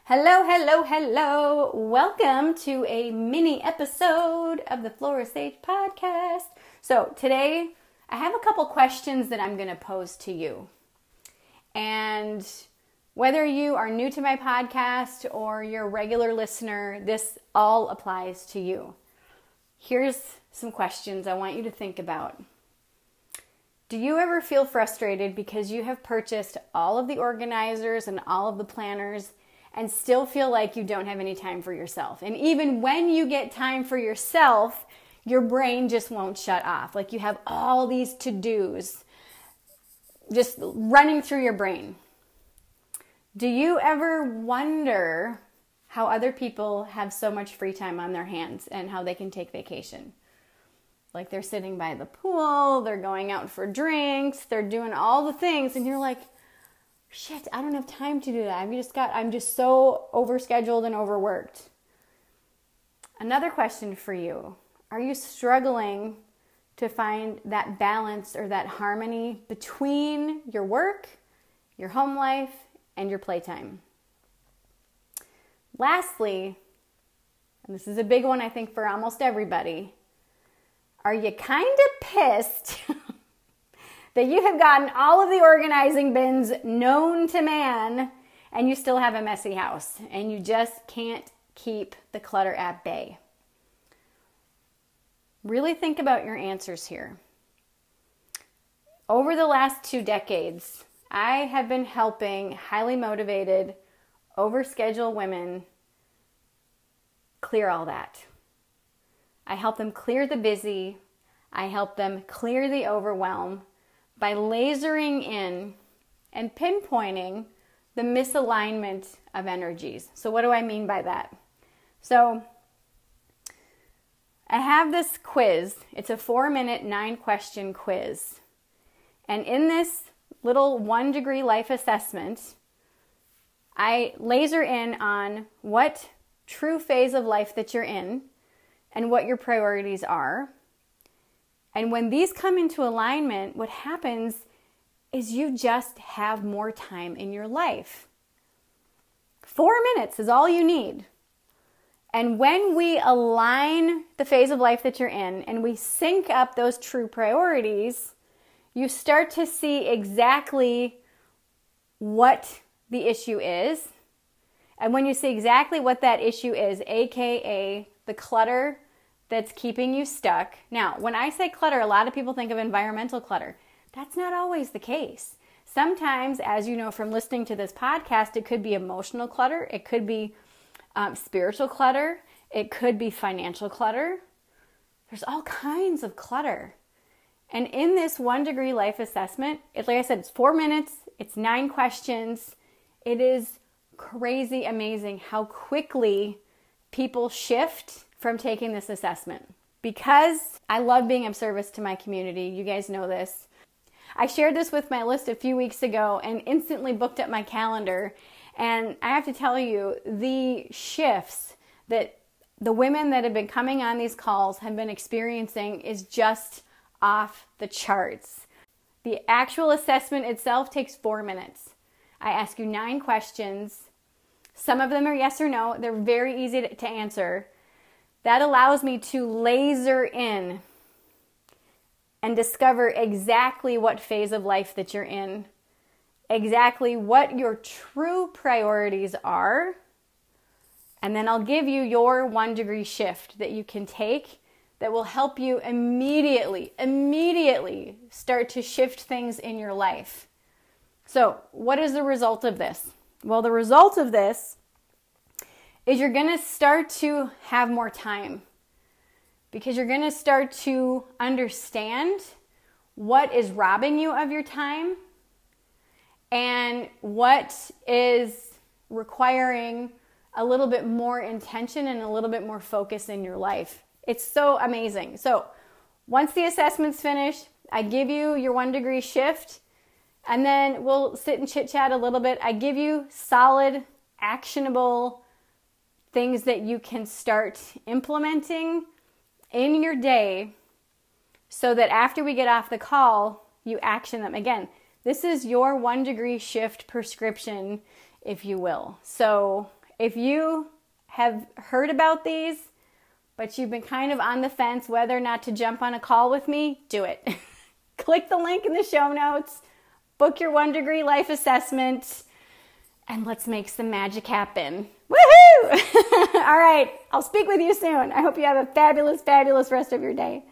Hello, hello, hello. Welcome to a mini episode of the Flora Sage Podcast. So today I have a couple questions that I'm going to pose to you. And whether you are new to my podcast or you're a regular listener, this all applies to you. Here's some questions I want you to think about. Do you ever feel frustrated because you have purchased all of the organizers and all of the planners and still feel like you don't have any time for yourself? And even when you get time for yourself, your brain just won't shut off. Like you have all these to-dos just running through your brain. Do you ever wonder how other people have so much free time on their hands and how they can take vacation? Like they're sitting by the pool, they're going out for drinks, they're doing all the things, and you're like, shit, I don't have time to do that. I'm just so overscheduled and overworked. Another question for you. Are you struggling to find that balance or that harmony between your work, your home life, and your playtime? Lastly, and this is a big one I think for almost everybody, are you kind of pissed that you have gotten all of the organizing bins known to man and you still have a messy house and you just can't keep the clutter at bay? Really think about your answers here. Over the last 2 decades, I have been helping highly motivated, overscheduled women clear all that. I help them clear the busy. I help them clear the overwhelm by lasering in and pinpointing the misalignment of energies. So what do I mean by that? So I have this quiz. It's a 4-minute, 9-question quiz. And in this little 1-degree life assessment, I laser in on what true phase of life that you're in and what your priorities are. And when these come into alignment, what happens is you just have more time in your life. 4 minutes is all you need. And when we align the phase of life that you're in and we sync up those true priorities, you start to see exactly what the issue is. And when you see exactly what that issue is, aka the clutter that's keeping you stuck. Now, when I say clutter, a lot of people think of environmental clutter. That's not always the case. Sometimes, as you know from listening to this podcast, it could be emotional clutter. It could be spiritual clutter. It could be financial clutter. There's all kinds of clutter. And in this 1-degree life assessment, like I said, it's 4 minutes. It's 9 questions. It is crazy amazing how quickly people shift from taking this assessment. Because I love being of service to my community. You guys know this. I shared this with my list a few weeks ago and instantly booked up my calendar. And I have to tell you, the shifts that the women that have been coming on these calls have been experiencing is just off the charts. The actual assessment itself takes 4 minutes. I ask you 9 questions. Some of them are yes or no. They're very easy to answer. That allows me to laser in and discover exactly what phase of life that you're in, exactly what your true priorities are, and then I'll give you your 1-degree shift that you can take that will help you immediately start to shift things in your life. So, what is the result of this? Well, the result of this is you're going to start to have more time because you're going to start to understand what is robbing you of your time and what is requiring a little bit more intention and a little bit more focus in your life. It's so amazing. So once the assessment's finished, I give you your 1-degree shift and then we'll sit and chit chat a little bit. I give you solid, actionable things that you can start implementing in your day so that after we get off the call, you action them. Again, this is your 1-degree shift prescription, if you will. So If you have heard about these, but you've been kind of on the fence whether or not to jump on a call with me, do it. Click the link in the show notes, book your 1 degree life assessment, and let's make some magic happen. Woohoo! All right, I'll speak with you soon. I hope you have a fabulous, fabulous rest of your day.